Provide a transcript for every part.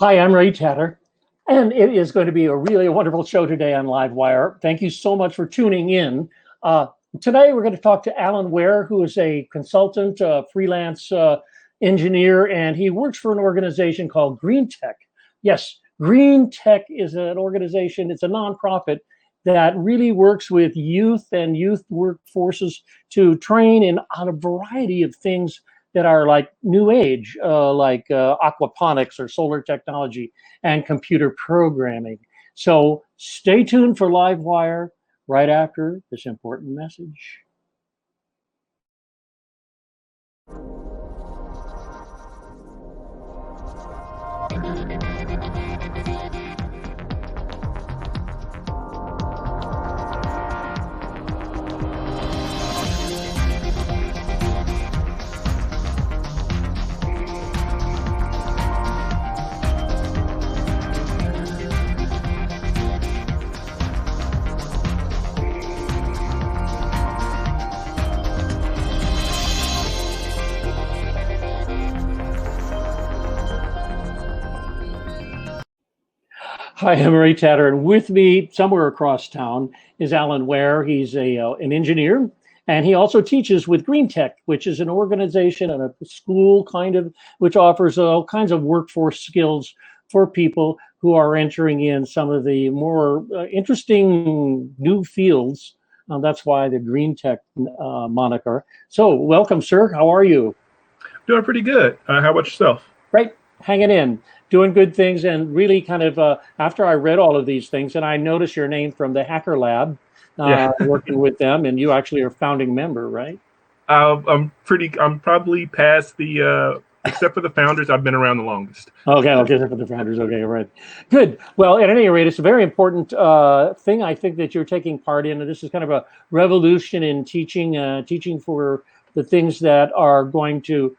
Hi, I'm Ray Tatter, and it is going to be a really wonderful show today on LiveWire. Thank you so much for tuning in. Uh, Today, we're going to talk to Alan Ware, who is a consultant, freelance engineer, and he works for an organization called GreenTech. Yes, GreenTech is an organization, it's a nonprofit that really works with youth and youth workforces to train on a variety of things that are like new age, like aquaponics or solar technology and computer programming. So stay tuned for LiveWire right after this important message. Hi, I'm Ray Tatter, and with me somewhere across town is Alan Ware. He's an engineer, and he also teaches with GreenTech, which is an organization and a school kind of, which offers all kinds of workforce skills for people who are entering in some of the more interesting new fields. That's why the GreenTech moniker. So welcome, sir. How are you? Doing pretty good. How about yourself? Right, hanging in, doing good things, and really kind of after I read all of these things, and I noticed your name from the Hacker Lab, Yeah. working with them, and you actually are a founding member, right? I'm probably past the, except for the founders, I've been around the longest. Okay, for the founders. Okay, right, good. Well, at any rate, it's a very important thing I think that you're taking part in, and this is kind of a revolution in teaching, teaching for the things that are going to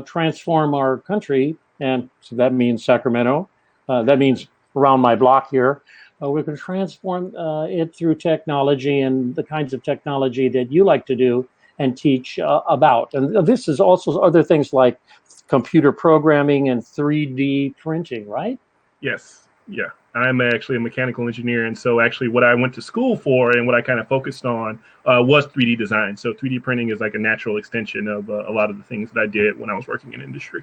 transform our country, and so that means Sacramento. That means around my block here. We're going to transform it through technology and the kinds of technology that you like to do and teach about. And this is also other things like computer programming and 3D printing, right? Yes. Yeah. I'm actually a mechanical engineer. And so actually what I went to school for and what I kind of focused on was 3D design. So 3D printing is like a natural extension of a lot of the things that I did when I was working in industry.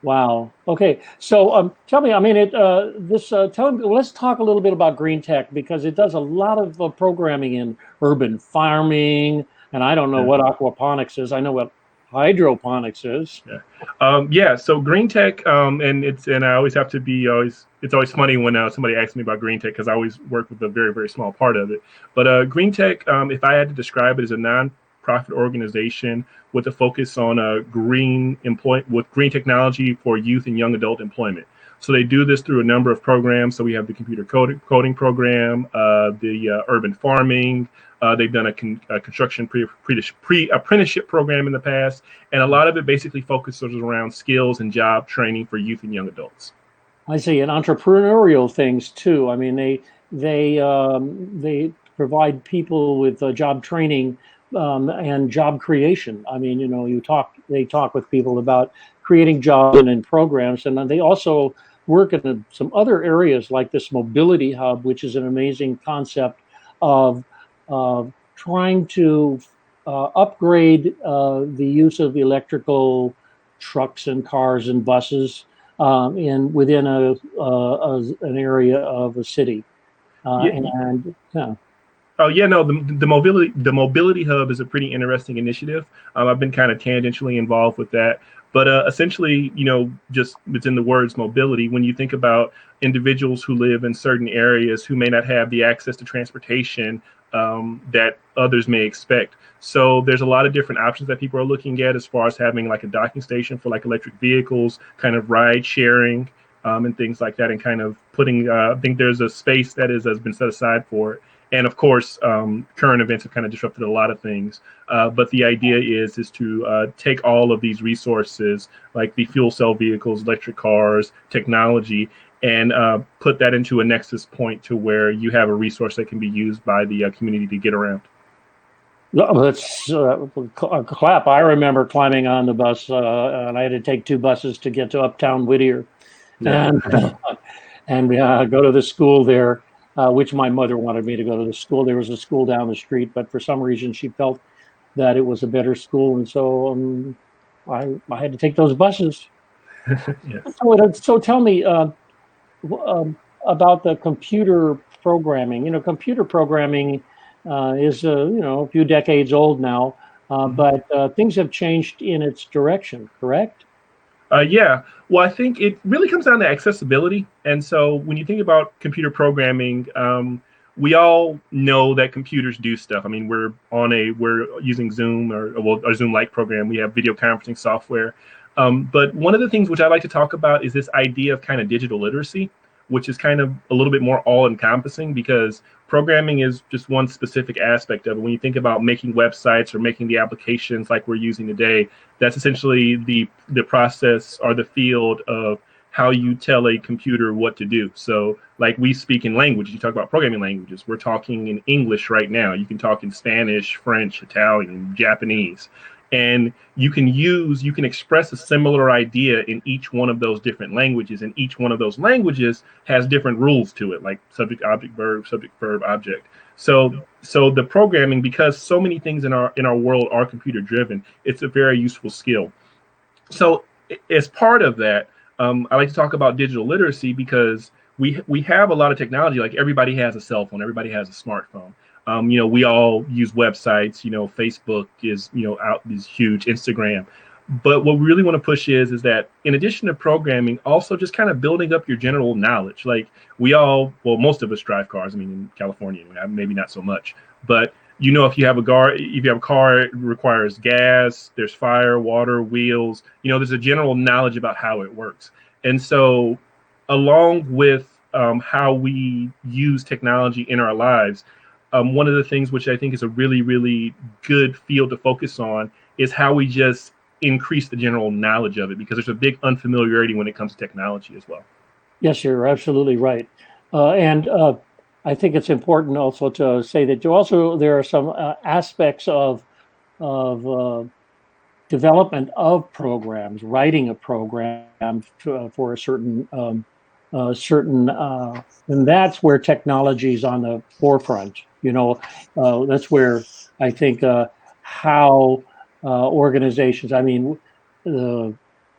Wow. Okay. So tell me, I mean, tell me, let's talk a little bit about GreenTech because it does a lot of programming in urban farming. And I don't know what aquaponics is. I know what hydroponics is. Yeah. So GreenTech, and I always have to be it's always funny when somebody asks me about GreenTech because I always work with a very, very small part of it. But GreenTech, if I had to describe it as a non-profit organization with a focus on green technology for youth and young adult employment. So they do this through a number of programs. So we have the computer coding program, the urban farming. They've done a construction apprenticeship program in the past, and a lot of it basically focuses around skills and job training for youth and young adults. I see, and entrepreneurial things too. I mean, they provide people with job training and job creation. I mean, you know, they talk with people about creating jobs and in programs, and then they also work in some other areas like this mobility hub, which is an amazing concept of trying to upgrade the use of electrical trucks and cars and buses within an area of a city. And yeah. Oh yeah, no, the mobility hub is a pretty interesting initiative. I've been kind of tangentially involved with that, but essentially, you know, just within the words mobility, when you think about individuals who live in certain areas who may not have the access to transportation that others may expect. So there's a lot of different options that people are looking at as far as having like a docking station for like electric vehicles, kind of ride sharing and things like that, and kind of putting. I think there's a space that has been set aside for it. And of course, current events have kind of disrupted a lot of things. But the idea is to take all of these resources, like the fuel cell vehicles, electric cars, technology, and put that into a nexus point to where you have a resource that can be used by the community to get around. That's a clap. I remember climbing on the bus, and I had to take two buses to get to Uptown Whittier. Yeah. And go to the school there, which my mother wanted me to go to the school. There was a school down the street, but for some reason she felt that it was a better school, and so I had to take those buses. Yes. So tell me about the computer programming. Computer programming is a few decades old now, but things have changed in its direction. Correct? Yeah. Well, I think it really comes down to accessibility. And so when you think about computer programming, we all know that computers do stuff. I mean, we're using Zoom or a Zoom-like program. We have video conferencing software. But one of the things which I like to talk about is this idea of kind of digital literacy, which is kind of a little bit more all-encompassing because programming is just one specific aspect of it. When you think about making websites or making the applications like we're using today, that's essentially the process or the field of how you tell a computer what to do. So like we speak in language, you talk about programming languages. We're talking in English right now. You can talk in Spanish, French, Italian, Japanese. And you can express a similar idea in each one of those different languages, and each one of those languages has different rules to it, like subject, verb, object. So the programming, because so many things in our world are computer driven, it's a very useful skill. So as part of that, I like to talk about digital literacy because we have a lot of technology. Like everybody has a cell phone, everybody has a smartphone. We all use websites. Facebook is out is huge, Instagram. But what we really want to push is that in addition to programming, also just kind of building up your general knowledge. Like most of us drive cars. I mean, in California, maybe not so much. But if you have a car, it requires gas. There's fire, water, wheels. There's a general knowledge about how it works. And so, along with how we use technology in our lives. One of the things which I think is a really, really good field to focus on is how we just increase the general knowledge of it, because there's a big unfamiliarity when it comes to technology as well. Yes, you're absolutely right. And I think it's important also to say that there are some aspects of development of programs, writing a program for a certain and that's where technology is on the forefront. That's where I think how organizations,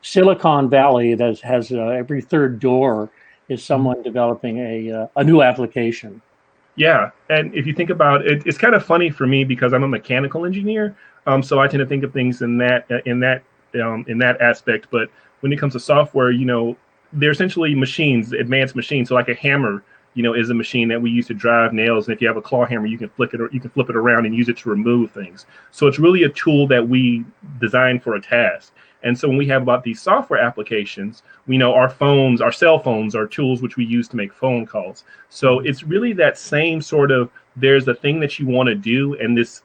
Silicon Valley that has every third door is someone developing a new application. Yeah, and if you think about it, it's kind of funny for me because I'm a mechanical engineer, so I tend to think of things in that aspect. But when it comes to software, they're essentially machines, advanced machines. So like a hammer, is a machine that we use to drive nails. And if you have a claw hammer, you can flip it around and use it to remove things. So it's really a tool that we design for a task. And so when we have about these software applications, we know our cell phones are tools which we use to make phone calls. So it's really that same sort of, there's a thing that you want to do, and this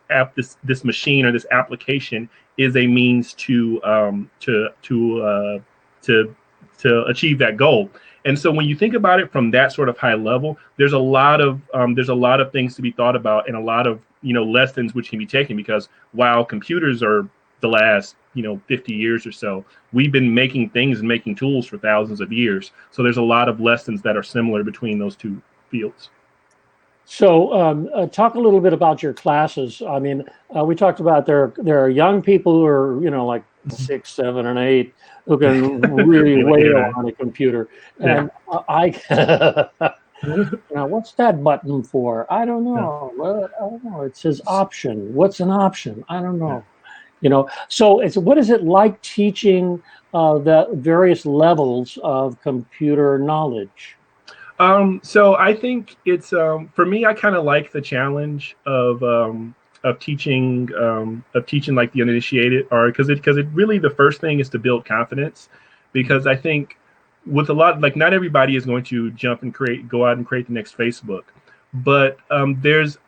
machine or this application is a means to achieve that goal. And so when you think about it from that sort of high level, there's a lot of things to be thought about, and a lot of lessons which can be taken, because while computers are the last 50 years or so, we've been making things and making tools for thousands of years. So there's a lot of lessons that are similar between those two fields. So talk a little bit about your classes. I mean, we talked about there are young people who are like 6, 7, and 8 who can really wail on a computer. And what's that button for? I don't know. Well, I don't know. It says option. What's an option? I don't know. So what is it like teaching the various levels of computer knowledge? So I think it's for me, I kind of like the challenge of teaching like the uninitiated, or because it really, the first thing is to build confidence, because I think with a lot, like, not everybody is going to jump and go out and create the next Facebook, but there's,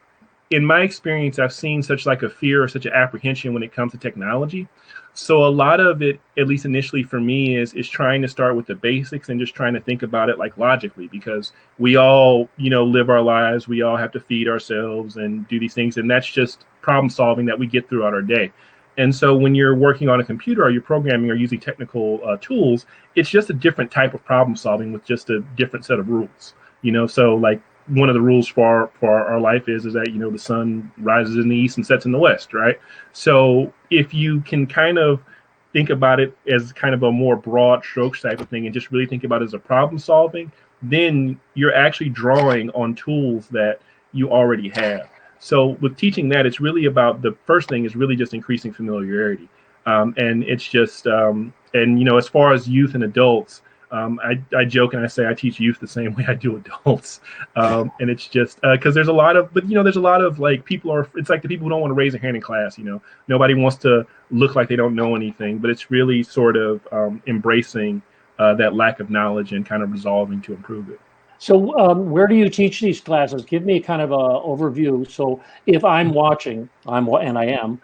in my experience, I've seen such like a fear or such an apprehension when it comes to technology. So a lot of it, at least initially for me, is trying to start with the basics and just trying to think about it like logically, because we all, live our lives. We all have to feed ourselves and do these things. And that's just problem solving that we get throughout our day. And so when you're working on a computer or you're programming or using technical tools, it's just a different type of problem solving with just a different set of rules. So like one of the rules for our life is that the sun rises in the east and sets in the west, right? So if you can kind of think about it as kind of a more broad strokes type of thing and just really think about it as a problem solving, then you're actually drawing on tools that you already have. So with teaching that, it's really about, the first thing is really just increasing familiarity. And it's just, as far as youth and adults, I joke and I say I teach youth the same way I do adults. And it's just because there's a lot of, like it's like the people who don't want to raise their hand in class, nobody wants to look like they don't know anything, but it's really sort of embracing that lack of knowledge and kind of resolving to improve it. So where do you teach these classes? Give me kind of a overview. So if I'm watching, and I am,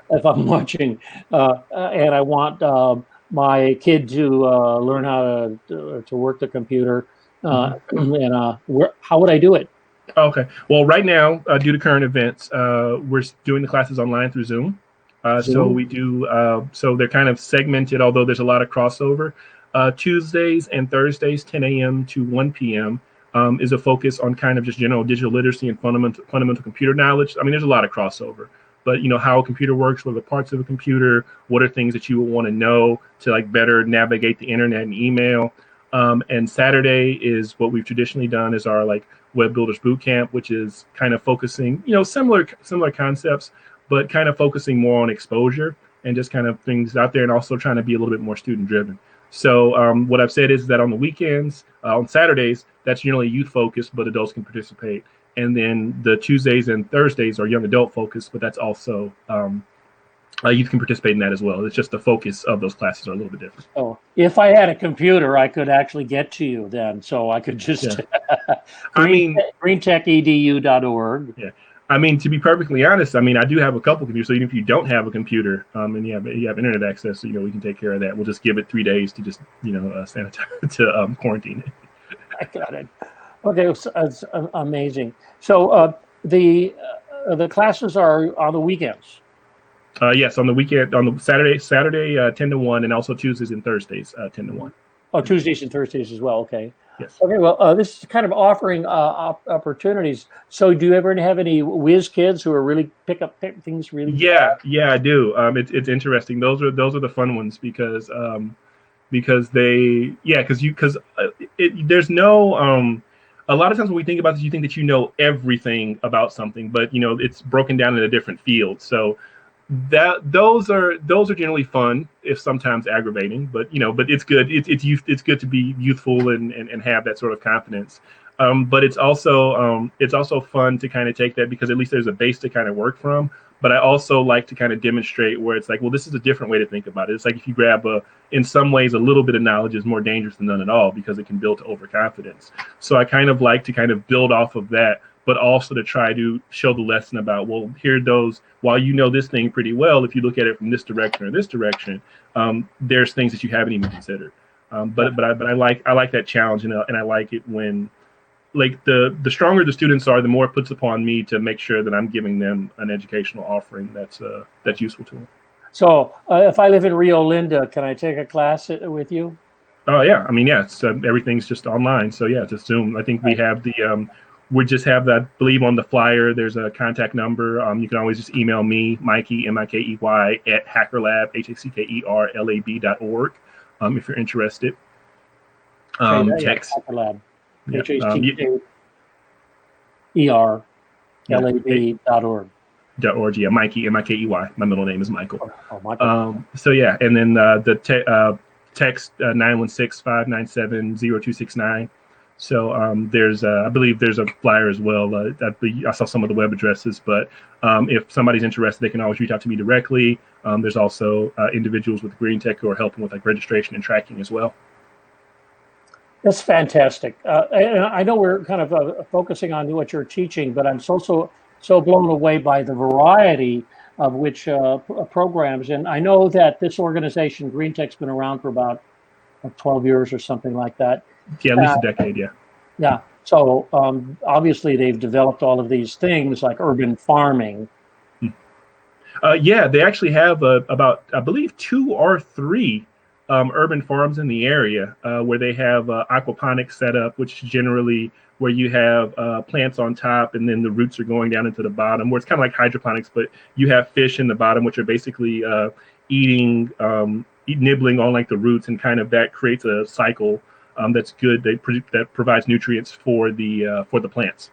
if I'm watching and I want my kid to learn how to work the computer, and how would I do it? Okay. Well, right now, due to current events, we're doing the classes online through Zoom. So we do, so they're kind of segmented, although there's a lot of crossover. Tuesdays and Thursdays, 10 a.m. to 1 p.m. Is a focus on kind of just general digital literacy and fundamental computer knowledge. I mean, there's a lot of crossover, but how a computer works, what are the parts of a computer, what are things that you would want to know to like better navigate the internet and email. And Saturday is what we've traditionally done is our like Web Builders Bootcamp, which is kind of focusing, similar concepts, but kind of focusing more on exposure and just kind of things out there, and also trying to be a little bit more student driven. So what I've said is that on the weekends, on Saturdays, that's generally youth focused, but adults can participate. And then the Tuesdays and Thursdays are young adult focused, but that's also youth can participate in that as well. It's just the focus of those classes are a little bit different. Oh, if I had a computer, I could actually get to you then. So I could just GreenTechEDU.org. Yeah. I mean, to be perfectly honest, I mean, I do have a couple computers. So even if you don't have a computer and you have internet access, so, we can take care of that. We'll just give it 3 days to just, sanitize to quarantine it. I got it. Okay, it's amazing. So the classes are on the weekends. Yes, on the weekend, on the Saturday 10 to 1, and also Tuesdays and Thursdays 10 to 1. Oh, Tuesdays and Thursdays as well. Okay. Yes. Okay. Well, this is kind of offering opportunities. So, do you ever have any whiz kids who are really pick things really? Yeah, I do. It's interesting. Those are the fun ones because there's no a lot of times when we think about this, you think that you know everything about something, but it's broken down into different fields. So those are generally fun, if sometimes aggravating, but it's good. It's good to be youthful and have that sort of confidence. But it's also fun to kind of take that, because at least there's a base to kind of work from. But I also like to kind of demonstrate where it's like, well, this is a different way to think about it. It's like if you grab in some ways, a little bit of knowledge is more dangerous than none at all, because it can build to overconfidence. So I kind of like to kind of build off of that, but also to try to show the lesson about, well, here those, while you know this thing pretty well, if you look at it from this direction or this direction, there's things that you haven't even considered. But I like that challenge, and I like it when, like, the stronger the students are, the more it puts upon me to make sure that I'm giving them an educational offering that's useful to them. So if I live in Rio Linda, can I take a class with you? Oh yeah, I mean, yeah, it's, everything's just online. So yeah, just Zoom. I think we have we just have that, I believe, on the flyer. There's a contact number. You can always just email me, Mikey, Mikey, at hackerlab, HACKERLAB.org, if you're interested. Text. Hackerlab. Yeah, HACKERLAB.org. .org, yeah, Mikey, Mikey. My middle name is Michael. Oh, Michael. So yeah, and then the text 916-597-0269. So there's I believe there's a flyer as well. I saw some of the web addresses, but if somebody's interested, they can always reach out to me directly. There's also individuals with GreenTech who are helping with like registration and tracking as well. That's fantastic. I know we're kind of focusing on what you're teaching, but I'm so blown away by the variety of which programs. And I know that this organization, GreenTech's been around for about 12 years or something like that. Yeah, at least a decade, yeah. Yeah. So obviously they've developed all of these things like urban farming. Yeah, they actually have about, I believe, 2 or 3 urban farms in the area where they have aquaponics set up, which is generally where you have plants on top and then the roots are going down into the bottom, where it's kind of like hydroponics, but you have fish in the bottom, which are basically eating, nibbling on like the roots, and kind of that creates a cycle that's good. That provides nutrients for the plants.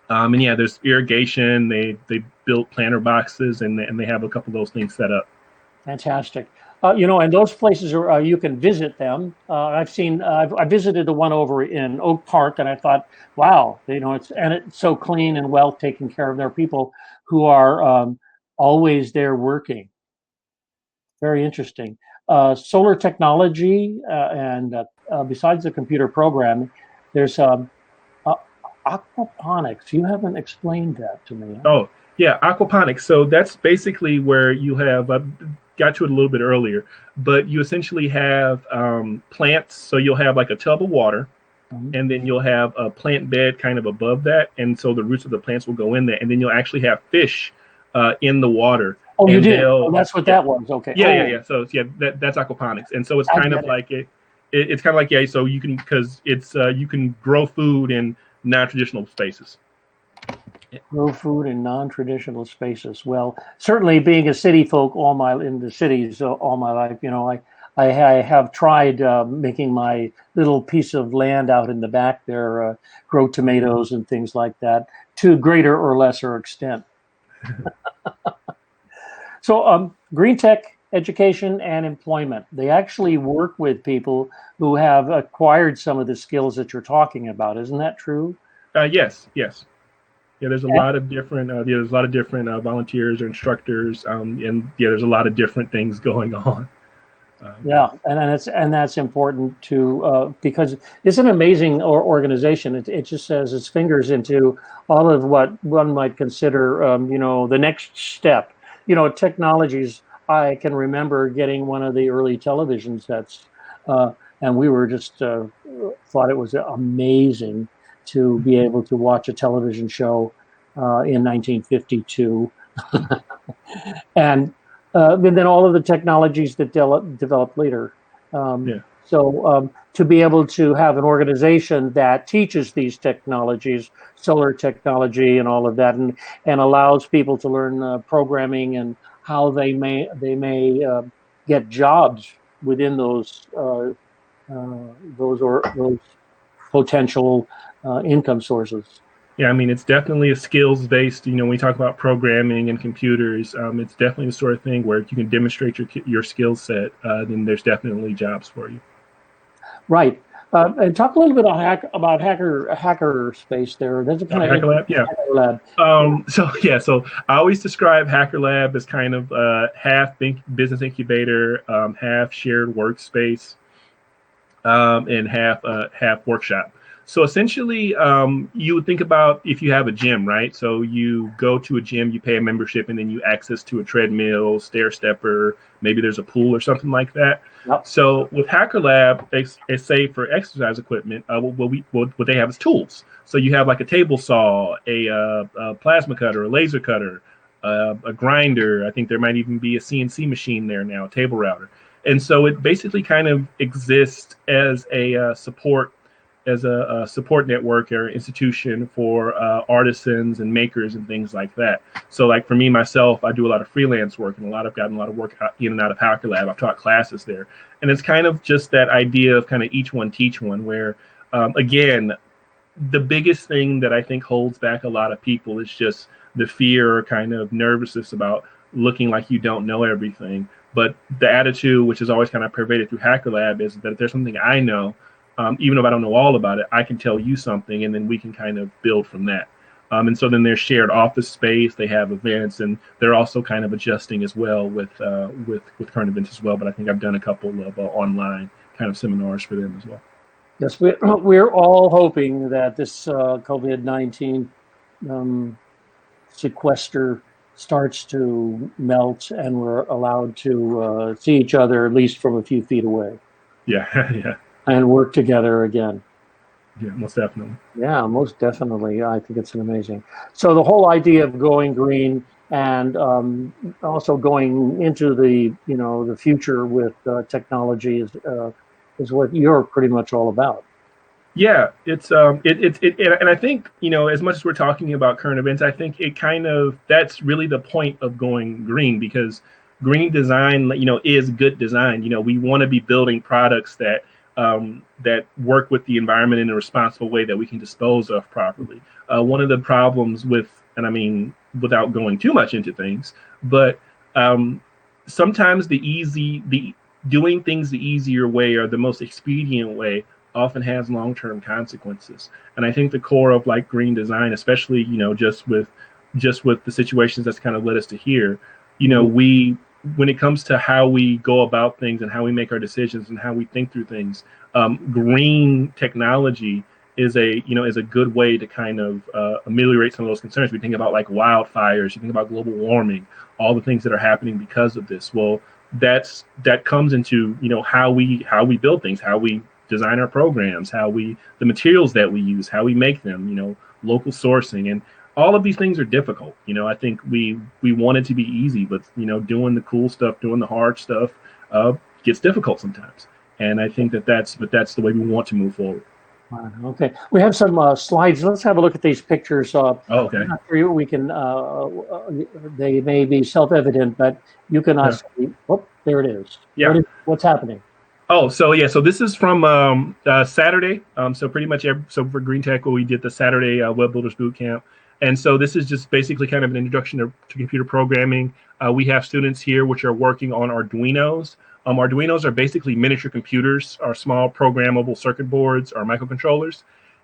And yeah, there's irrigation. They built planter boxes, and they have a couple of those things set up. Fantastic. And those places are you can visit them. I visited the one over in Oak Park, and I thought, wow, it's so clean and well taken care of. There are people who are always there working. Very interesting. Solar technology, and besides the computer programming, there's aquaponics. You haven't explained that to me. Oh, yeah, aquaponics. So that's basically where you have, got to it a little bit earlier, but you essentially have plants. So you'll have like a tub of water, and then you'll have a plant bed kind of above that. And so the roots of the plants will go in there, and then you'll actually have fish in the water. Oh, you did? Oh, that's what that was. Okay. Yeah. So yeah, that's aquaponics. And so it's kind of like it's kind of like, yeah, so you can, because it's you can grow food in non-traditional spaces. Grow food in non-traditional spaces. Well, certainly being a city folk in the cities all my life, I have tried making my little piece of land out in the back there grow tomatoes and things like that to greater or lesser extent. So GreenTech education and employment, they actually work with people who have acquired some of the skills that you're talking about. Isn't that true? Yes. Yeah, there's a lot of different volunteers or instructors, and yeah, there's a lot of different things going on. Yeah, and that's important too, because it's an amazing organization. It just has its fingers into all of what one might consider, the next step. Technologies. I can remember getting one of the early television sets, and we were just thought it was amazing to be able to watch a television show in 1952, and then all of the technologies that developed later. So to be able to have an organization that teaches these technologies, solar technology and all of that, and allows people to learn programming and how they may get jobs within those potential income sources. Yeah, I mean, it's definitely a skills-based, when we talk about programming and computers, it's definitely the sort of thing where if you can demonstrate your skill set, then there's definitely jobs for you. Right. And talk a little bit about hacker space there. There's a kind of Hacker Lab, yeah. Hacker Lab. So I always describe Hacker Lab as kind of half business incubator, half shared workspace, and half workshop. So essentially, you would think about if you have a gym, right? So you go to a gym, you pay a membership, and then you access to a treadmill, stair stepper, maybe there's a pool or something like that. Yep. So with Hacker Lab, they say for exercise equipment, what they have is tools. So you have like a table saw, a plasma cutter, a laser cutter, a grinder. I think there might even be a CNC machine there now, a table router. And so it basically kind of exists as a support network or institution for artisans and makers and things like that. So like for me, myself, I do a lot of freelance work, and I've gotten a lot of work in and out of Hacker Lab. I've taught classes there. And it's kind of just that idea of kind of each one teach one, where again, the biggest thing that I think holds back a lot of people is just the fear or kind of nervousness about looking like you don't know everything. But the attitude, which is always kind of pervaded through Hacker Lab, is that if there's something I know, even if I don't know all about it, I can tell you something, and then we can kind of build from that. And so then there's shared office space. They have events, and they're also kind of adjusting as well with current events as well. But I think I've done a couple of online kind of seminars for them as well. Yes, we're all hoping that this COVID-19 sequester starts to melt, and we're allowed to see each other at least from a few feet away. Yeah, yeah. And work together again. Yeah, most definitely. Yeah, most definitely. I think it's an amazing. So the whole idea of going green and also going into the future with technology is what you're pretty much all about. Yeah, and I think, as much as we're talking about current events, I think it kind of that's really the point of going green, because green design, is good design. We want to be building products that work with the environment in a responsible way that we can dispose of properly. One of the problems with, and I mean, without going too much into things, but sometimes the doing things the easier way or the most expedient way often has long-term consequences. And I think the core of like green design, especially just with the situations that's kind of led us to here, Mhm. we when it comes to how we go about things and how we make our decisions and how we think through things, green technology is a good way to kind of ameliorate some of those concerns. We think about like wildfires, you think about global warming, all the things that are happening because of this. Well, that comes into how we build things, how we design our programs, the materials that we use, how we make them, local sourcing, and all of these things are difficult. I think we want it to be easy, but doing the cool stuff, doing the hard stuff, gets difficult sometimes. And I think that's the way we want to move forward. Okay, we have some slides. Let's have a look at these pictures. Oh, I'm okay. not sure we can. They may be self-evident, but you can Yeah. see. Oh, there it is. Yeah. What's happening? Oh, so yeah, so this is from Saturday. So pretty much so for GreenTech, we did the Saturday Web Builders Boot Camp, and so this is just basically kind of an introduction to computer programming. We have students here which are working on Arduinos. Arduinos are basically miniature computers, or small programmable circuit boards, or microcontrollers,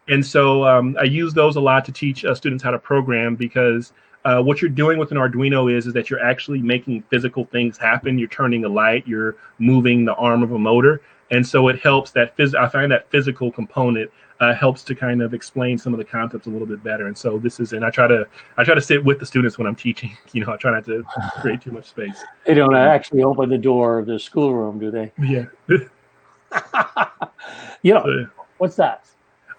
and so I use those a lot to teach students how to program, because what you're doing with an Arduino is that you're actually making physical things happen. You're turning a light, you're moving the arm of a motor, and so it helps that I find that physical component helps to kind of explain some of the concepts a little bit better. And so and I try to sit with the students when I'm teaching. I try not to create too much space. They don't Um, actually open the door of the schoolroom, do they? yeah. You know, So, what's that?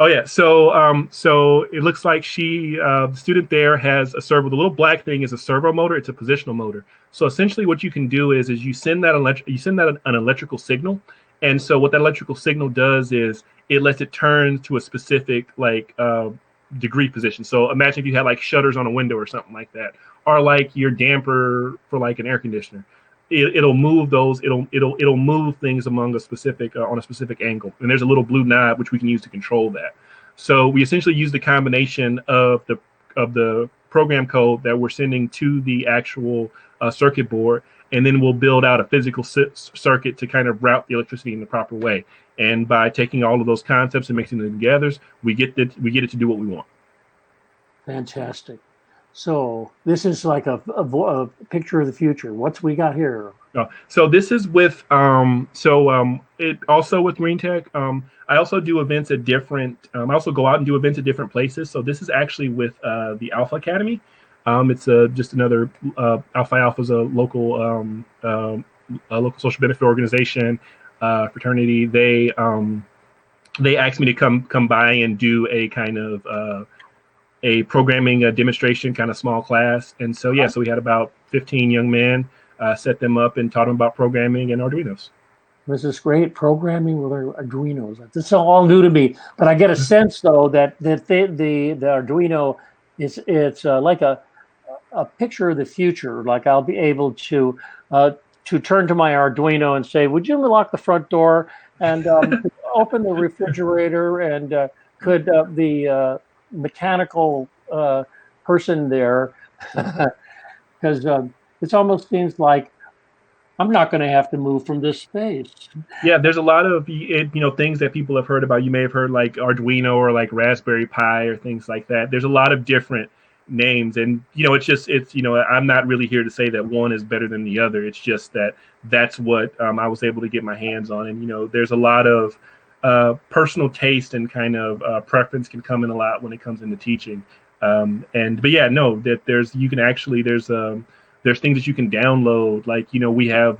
oh yeah, so it looks like the student there has a servo. The little black thing is a servo motor. It's a positional motor. So essentially, what you can do is you send that an electrical signal, and so what that electrical signal does is it lets it turn to a specific degree position. So imagine if you had like shutters on a window or something like that, or like your damper for like an air conditioner. It'll move those. It'll move things among a specific on a specific angle, and there's a little blue knob which we can use to control that. So we essentially use the combination of the program code that we're sending to the actual circuit board, and then we'll build out a physical circuit to kind of route the electricity in the proper way. And by taking all of those concepts and mixing them together, we get it to do what we want. Fantastic. So this is like a picture of the future. What's we got here? So this is with it also with GreenTech. I also do events at different. I also go out and do events at different places. So this is actually with the Alpha Academy. It's just another Alpha Alpha is a local social benefit organization, fraternity. They asked me to come by and do a kind of a programming demonstration, kind of small class. And so yeah, so we had about 15 young men. Set them up and taught them about programming and Arduinos. This is great, programming with Arduinos. This is all new to me, but I get a sense though that the Arduino it's like a picture of the future. Like I'll be able to turn to my Arduino and say, "Would you unlock the front door and open the refrigerator?" And could the mechanical person there, because it almost seems like I'm not going to have to move from this space. Yeah, there's a lot of things that people have heard about. You may have heard like Arduino or like Raspberry Pi or things like that. There's a lot of different names, and it's I'm not really here to say that one is better than the other. It's just that's what I was able to get my hands on, and there's a lot of personal taste and kind of preference can come in a lot when it comes into teaching. But yeah, no, that there's things that you can download. Like we have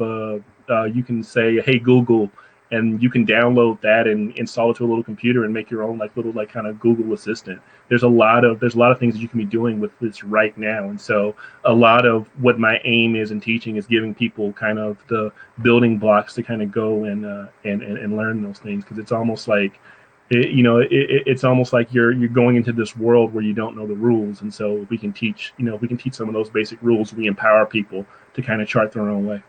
you can say, "Hey Google," and you can download that and install it to a little computer and make your own like little like kind of Google Assistant. There's a lot of things that you can be doing with this right now. And so a lot of what my aim is in teaching is giving people kind of the building blocks to kind of go and learn those things, because it's almost like it's almost like you're going into this world where you don't know the rules. And so we can teach some of those basic rules. We empower people to kind of chart their own way.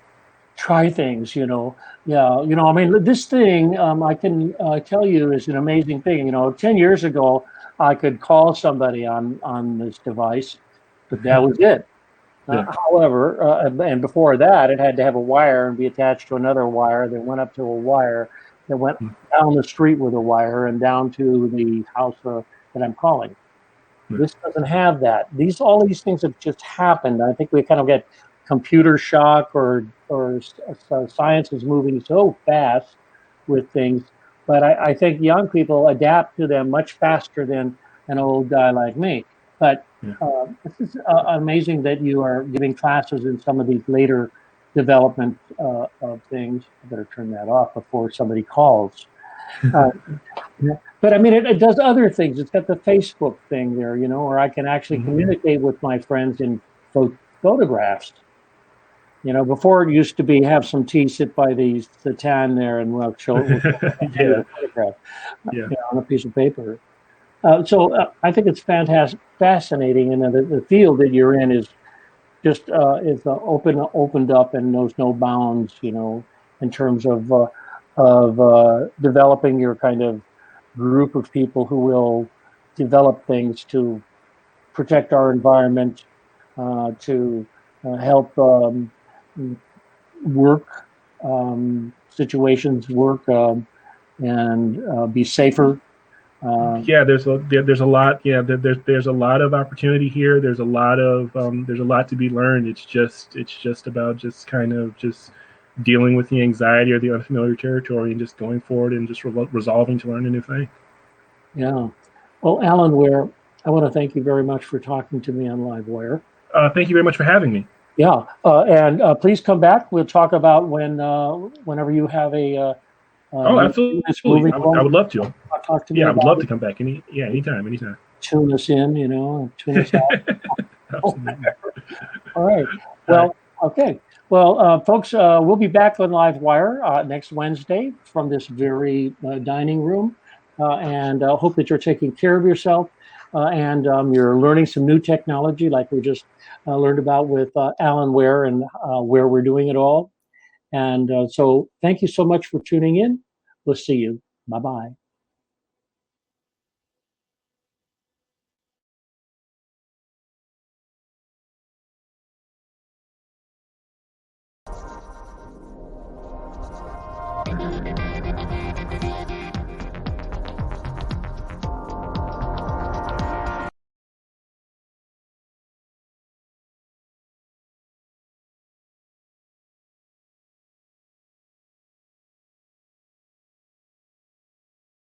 Try things, Yeah, I mean, this thing, I can tell you, is an amazing thing. 10 years ago, I could call somebody on this device, but that was it. Yeah. However, and before that, it had to have a wire and be attached to another wire that went up to a wire that went down the street with a wire and down to the house that I'm calling. This doesn't have that. All these things have just happened. I think we kind of get computer shock, or science is moving so fast with things. But I think young people adapt to them much faster than an old guy like me. But this is amazing that you are giving classes in some of these later development of things. I better turn that off before somebody calls. But I mean, it does other things. It's got the Facebook thing there, where I can actually communicate with my friends in photographs. Before it used to be have some tea, sit by the tan there, and we'll show a photograph on a piece of paper. So I think it's fascinating, and the field that you're in is just opened up and knows no bounds, in terms of developing your kind of group of people who will develop things to protect our environment, to help work situations work, and be safer. There's a lot. There's a lot of opportunity here. There's a lot to be learned. It's just about just kind of just dealing with the anxiety or the unfamiliar territory and just going forward and just resolving to learn a new thing. Yeah. Well, Alan Ware, I want to thank you very much for talking to me on LiveWire. Thank you very much for having me. Yeah, and please come back. We'll talk about whenever you have a. Absolutely. I would love to. Talk to me. Yeah, I would love to come back. Anytime. Tune us in, tune us out. All right. Well, okay. Well, folks, we'll be back on LiveWire next Wednesday from this very dining room, and hope that you're taking care of yourself, and you're learning some new technology like we just learned about with Alan Ware, and where we're doing it all. And so thank you so much for tuning in. We'll see you. Bye-bye.